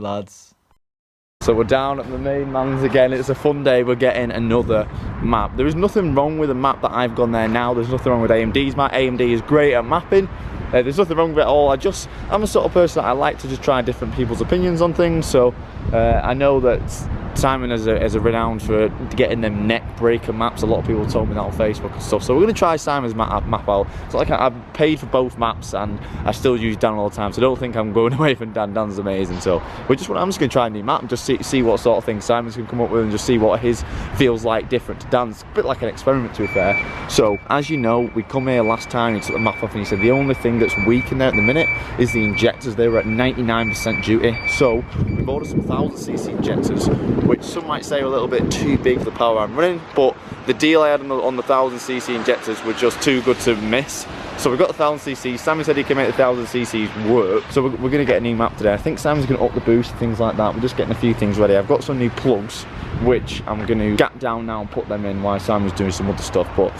lads. So we're down at the main man's again. It's a fun day. We're getting another map. There is nothing wrong with the map that I've gone there now. There's nothing wrong with AMD's map. AMD is great at mapping. There's nothing wrong with it at all. I'm a sort of person that I like to just try different people's opinions on things. So I know that Simon is a renowned for getting them neck breaker maps. A lot of people told me that on Facebook and stuff. So we're going to try Simon's map out. It's like I've paid for both maps and I still use Dan all the time. So I don't think I'm going away from Dan. Dan's amazing. So I'm just going to try a new map and just see what sort of things Simon's going to come up with and just see what his feels like different to Dan's. A bit like an experiment, to be fair. So as you know, we come here last time, he took the map off and he said the only thing that's weak in there at the minute is the injectors. They were at 99% duty. So we've ordered some 1000cc injectors, which some might say are a little bit too big for the power I'm running, but the deal I had on the 1000cc injectors were just too good to miss. So we've got the 1000cc. Simon said he can make the 1000cc's work, so we're going to get a new map today. I think Simon's going to up the boost, things like that. We're just getting a few things ready. I've got some new plugs, which I'm going to gap down now and put them in while Simon's doing some other stuff, but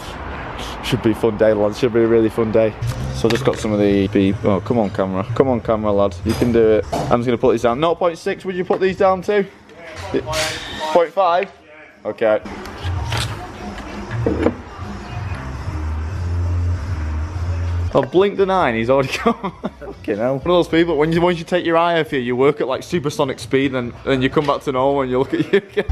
should be a fun day, lads. Should be a really fun day. So just got some of the oh, come on camera, lad, you can do it. I'm just going to put these down. 0.6, would you put these down to? 0.5? Okay. I'll blink the 9, he's already gone. Fucking hell. One of those people, once you take your eye off you work at like supersonic speed and then you come back to normal and you look at you again.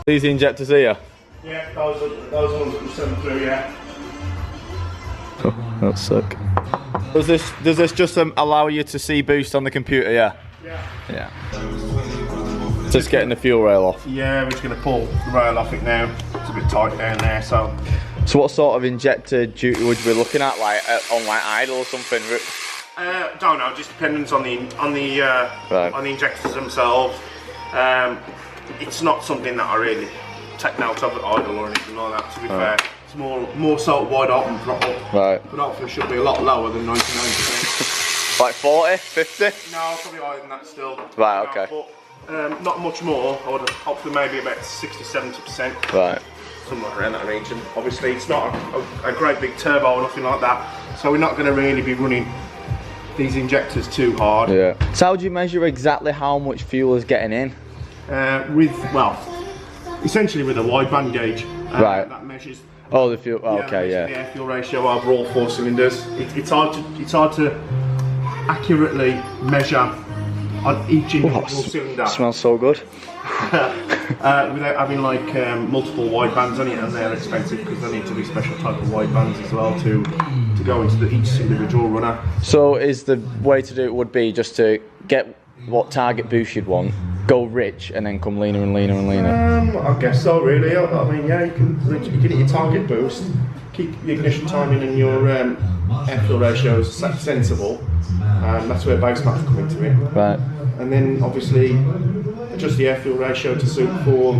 These injectors here? Yeah, those ones that we send through, yeah. Oh, that's sick. Does this just allow you to see boost on the computer, yeah? Yeah. Just getting the fuel rail off. Yeah, we're just going to pull the rail off it now. It's a bit tight down there, so. So what sort of injector duty would you be looking at, like on like idle or something? Don't know, just depends on the injectors themselves. It's not something that I really take notes of at idle or anything like that, to be fair. It's more so wide open throttle. Right. But hopefully it should be a lot lower than 99%. Like 40, 50? No, probably higher than that still. Right, okay. But not much more. I would hopefully maybe about 60–70%. Right. Somewhere around that region. Obviously it's not a great big turbo or nothing like that, so we're not going to really be running these injectors too hard. Yeah. So how do you measure exactly how much fuel is getting in? Essentially with a wideband gauge. Right. That measures. Oh, the fuel. Oh, okay, yeah. The air fuel ratio over all 4 cylinders. It's hard to accurately measure on each individual cylinder. Smells so good. Without having like multiple wide bands on it, and they're expensive because they need to be special type of wide bands as well to go into each individual runner. So is the way to do it would be just to get what target boost you'd want, go rich, and then come leaner and leaner and leaner? I guess so, really. I mean, yeah, you can hit your target boost, keep your ignition timing and your air fuel ratios sensible. That's where base maps come into it. Right. And then obviously adjust the air fuel ratio to suit for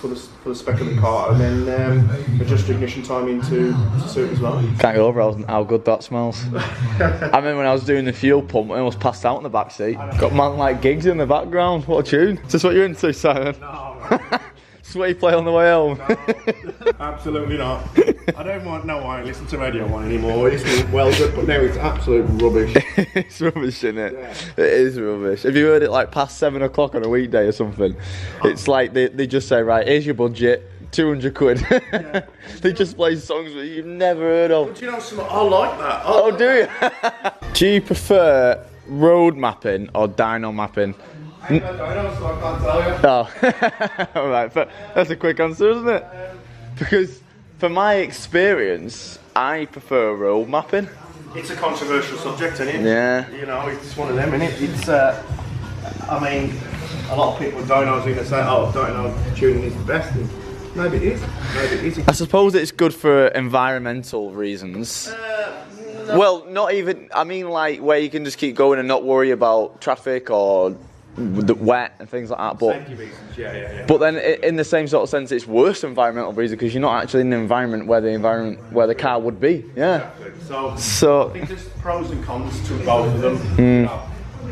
the spec of the car, and then adjust ignition timing to suit as well. Can't get over how good that smells. I remember when I was doing the fuel pump, I almost passed out in the back seat. Got man like gigs in the background. What a tune! Is this what you're into, Simon? No. This is what you play on the way home? No, absolutely not. I don't know why I listen to Radio 1 anymore. It's been well good, but now it's absolute rubbish. It's rubbish, isn't it? Yeah. It is rubbish. Have you heard it like past 7 o'clock on a weekday or something? It's like they just say, right, here's your budget, 200 quid. Yeah. They just play songs that you've never heard of. But you know something? I like that. Oh, do you? Do you prefer road mapping or dyno mapping? I don't, so I can't tell you. Oh, alright, but that's a quick answer, isn't it? Because for my experience, I prefer road mapping. It's a controversial subject, isn't it? Yeah. You know, it's one of them, isn't it? It's, I mean, a lot of people don't know, are going to say, oh, dyno tuning is the best. And maybe it is. Maybe it isn't. I suppose it's good for environmental reasons. No. Well, not even, I mean like where you can just keep going and not worry about traffic or the wet and things like that, but safety reasons, yeah. But then in the same sort of sense, it's worse environmental reason because you're not actually in the environment where the car would be. Yeah. Exactly. So I think there's pros and cons to both of them. You know.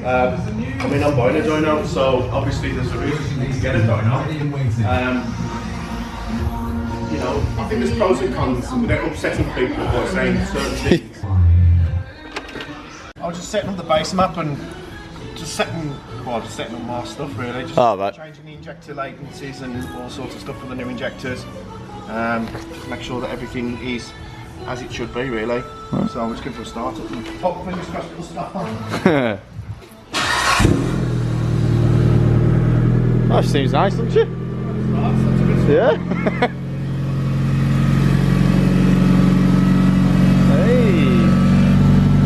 I mean, I'm buying a dyno, so obviously there's a reason you need to get a dyno. You know, I think there's pros and cons without upsetting people by saying certain things. I was just setting up the base map and just setting up more stuff really. Just changing the injector latencies and all sorts of stuff for the new injectors. Just make sure that everything is as it should be really. Right. So I'm just going for a start up and hopefully just press the start. Oh, she seems nice, doesn't she? Yeah. Hey.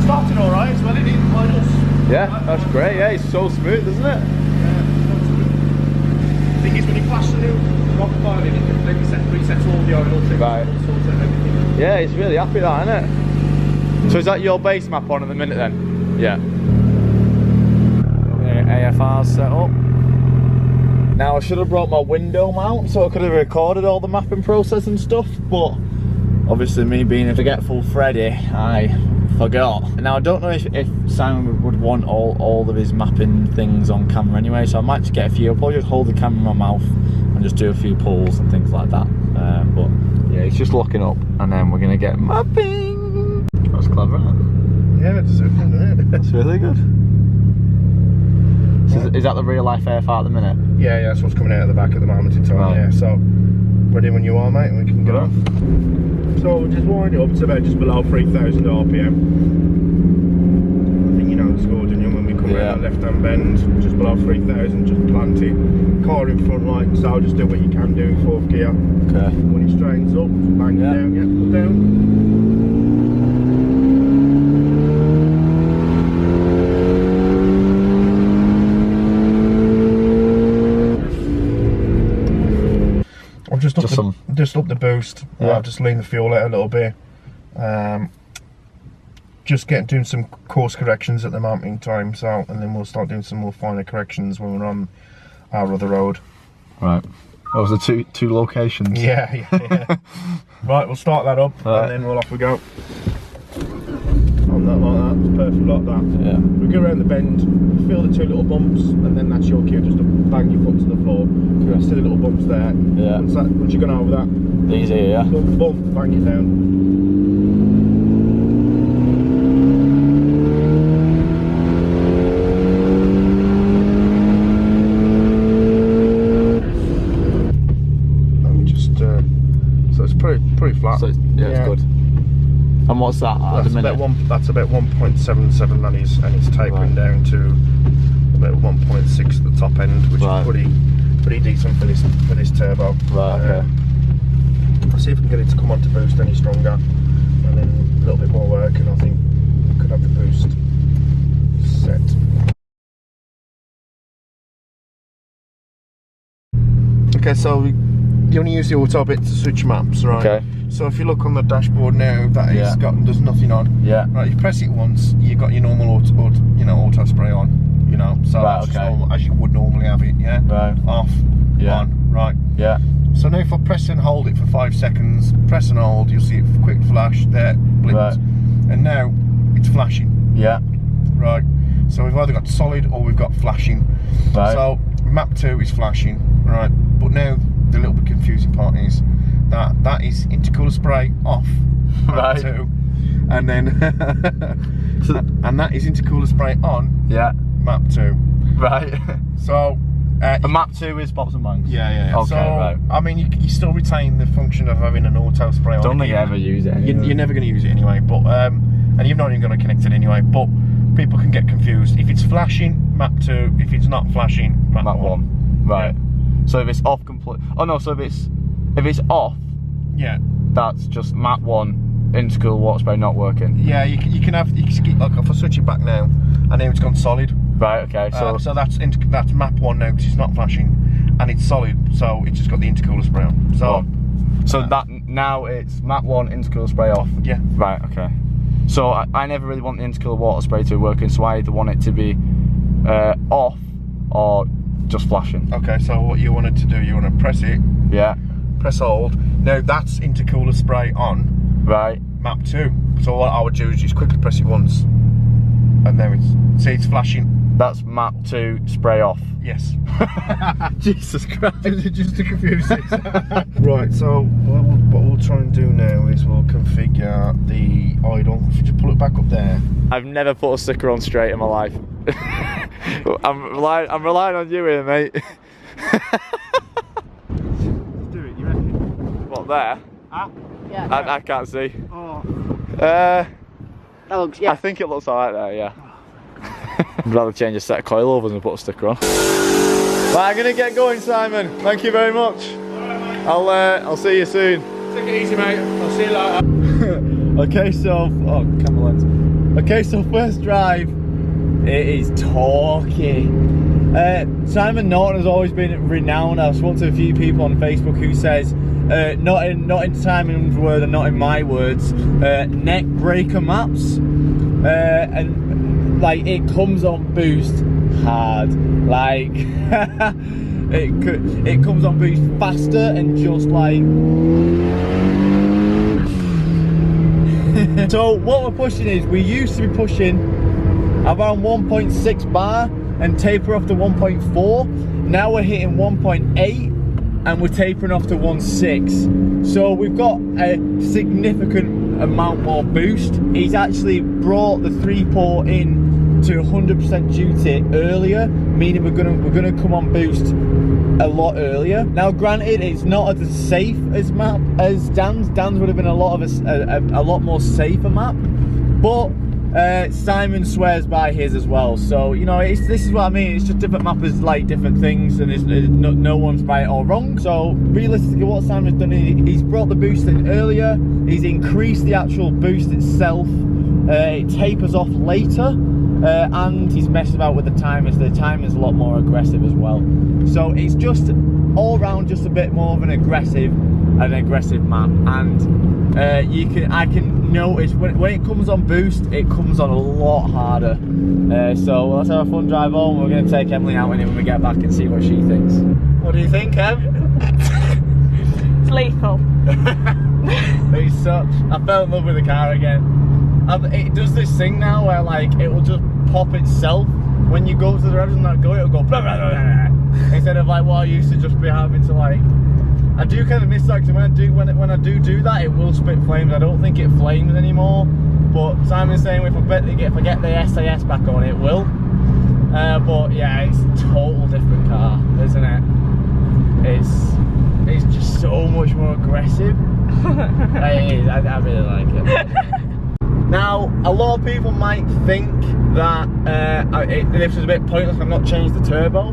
Started all right as well. It didn't mind us. Yeah, that's great. Yeah, it's so smooth, isn't it? Yeah. The thing is, when you flash the new rock file in, it completely resets all the oil things, right. All sorts of everything. Yeah, it's really happy that, isn't it? So is that your base map on at the minute then? Yeah. AFR's set up. Now I should have brought my window mount so I could have recorded all the mapping process and stuff, but obviously me being a forgetful Freddy, I forgot. Now I don't know if Simon would want all of his mapping things on camera anyway, so I might just get a few. I'll probably just hold the camera in my mouth and just do a few pulls and things like that. But yeah, it's just locking up and then we're gonna get mapping. That's clever, isn't it? Yeah, it's so fun, isn't it? It's really good. So is that the real life AFR at the minute? Yeah, that's what's coming out of the back at the moment in time. Right. Yeah, so ready when you are, mate, and we can get on. So we'll just wind it up to about just below 3,000 RPM. I think you know the score, don't you? When we come around that left-hand bend, just below 3,000, just plant it. Car in front, right? So just do what you can do in fourth gear. Okay. When it straightens up, just bang it down, put down. Just up the boost. I've just leaned the fuel out a little bit. Just doing some course corrections at the moment in time. So, and then we'll start doing some more finer corrections when we're on our other road. Right. Those are two locations. Yeah. Right, we'll start that up and then off we go. On that like that, it's perfect like that. Yeah. We go around the bend, feel the two little bumps, and then that's your cue just to bang your foot to the floor. Okay. See the little bumps there. Yeah. Once you've gone over that, easy, yeah. Bump, bang it down. So it's pretty flat. So it's good. And what's that at the minute? That's about 1.77 and it's tapering down to about 1.6 at the top end, which is pretty decent for this turbo. Right, okay. I'll see if we can get it to come on to boost any stronger, and then a little bit more work, and I think we could have the boost set. Okay, so you only use the auto bit to switch maps, right? Okay. So if you look on the dashboard now, there's nothing on. Yeah. Right. You press it once, you've got your normal auto spray on. So that's just normal, as you would normally have it. Yeah. Right. Off. Yeah. On. Right. Yeah. So now if I press and hold it for 5 seconds, press and hold, you'll see it quick flash there, blinked, and now it's flashing. Yeah. Right. So we've either got solid or we've got flashing. Right. So map 2 is flashing. Right. But now the little bit confusing part is that is intercooler spray off, map 2, and then and that is intercooler spray on, map 2. Right. So map 2 is pops and bangs. Yeah. Okay, so right. I mean, you still retain the function of having an auto spray on. Don't think you ever use it anyway. You're never going to use it anyway, but and you're not even going to connect it anyway. But people can get confused. If it's flashing, map 2. If it's not flashing, map 1. Right. Yeah. So if it's off complete. Oh no. So if it's off. Yeah. That's just map 1 intercooler water spray not working. Yeah. You can like if I switch it back now, and now it's gone solid. Right. Okay. So that's map 1 now because it's not flashing, and it's solid. So it's just got the intercooler spray on. So that now it's map 1 intercooler spray off. Yeah. Right. Okay. So I never really want the intercooler water spray to be working, so I either want it to be off or just flashing. Okay, so what you wanted to do, you want to press it. Yeah. Press hold. Now that's intercooler spray on. Right. Map 2. So what I would do is just quickly press it once. And then it's flashing. That's map to spray off. Yes. Jesus Christ. Just to confuse things. Right, so what we'll try and do now is we'll configure the idle. If you just pull it back up there. I've never put a sticker on straight in my life. I'm relying on you here, mate. Do it, you reckon? What, there? Ah? Yeah. I can't see. Oh. That looks, yeah. I think it looks alright there, yeah. I'd rather change a set of coilovers than put a sticker on. Right, I'm gonna get going, Simon. Thank you very much. I'll see you soon. Take it easy, mate. I'll see you later. Okay, so camera lens. Okay, so first drive, it is torquey. Simon Norton has always been renowned. I've spoken to a few people on Facebook who says, not in Simon's words and not in my words, neck breaker maps, and like it comes on boost hard, like it comes on boost faster and just like. So what we're pushing is, we used to be pushing around 1.6 bar and taper off to 1.4. Now we're hitting 1.8 and we're tapering off to 1.6. So we've got a significant amount more boost. He's actually brought the 3-port in to 100% duty earlier, meaning we're gonna come on boost a lot earlier. Now granted, it's not as safe as Dan's. Dan's would have been a lot more safer map, but Simon swears by his as well. So you know, this is what I mean. It's just different mappers like different things, and no one's right or wrong. So realistically, what Simon's done is he's brought the boost in earlier. He's increased the actual boost itself. It tapers off later. And he's messed about with the timers. The timer's a lot more aggressive as well. So it's just all round just a bit more of an aggressive map. And I can notice when it comes on boost, it comes on a lot harder. So let's have a fun drive home. We're going to take Emily out in it when we get back and see what she thinks. What do you think, Em? It's lethal. I fell in love with the car again. It does this thing now where like it will just pop itself when you go to the rev and not go, it'll go blah, blah, blah, blah, instead of like what I used to just be having to like. I do kind of miss that, because when I do that, it will spit flames. I don't think it flames anymore, but Simon's saying if I get the SAS back on, it will. But yeah, it's a total different car, isn't it? It's just so much more aggressive. It is. I really like it. Now, a lot of people might think that this is a bit pointless. I've not changed the turbo.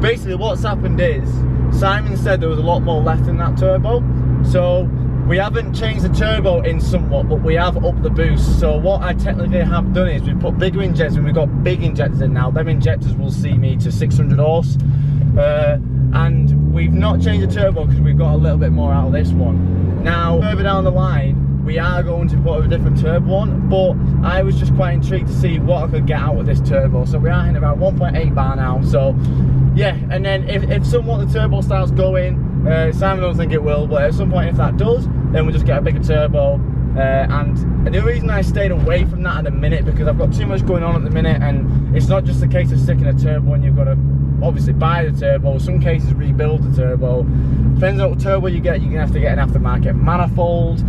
Basically, what's happened is Simon said there was a lot more left in that turbo, so we haven't changed the turbo in somewhat, but we have upped the boost. So what I technically have done is we put bigger injectors, and we've got big injectors in now. Them injectors will see me to 600 horse, and we've not changed the turbo because we've got a little bit more out of this one. Now, further down the line, we are going to put a different turbo on, but I was just quite intrigued to see what I could get out of this turbo. So we are hitting about 1.8 bar now. So yeah, and then if somewhat the turbo starts going, Simon doesn't think it will, but at some point if that does, then we'll just get a bigger turbo. And the reason I stayed away from that at the minute, because I've got too much going on at the minute, and it's not just a case of sticking a turbo and you've got to obviously buy the turbo. Some cases rebuild the turbo. Depends on what turbo you get, you're gonna have to get an aftermarket manifold.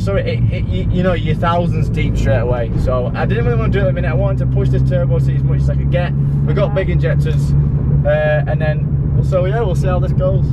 So you know, you're thousands deep straight away. So I didn't really want to do it at the minute. I wanted to push this turbo, see as much as I could get. We got big injectors, and then so yeah, we'll see how this goes.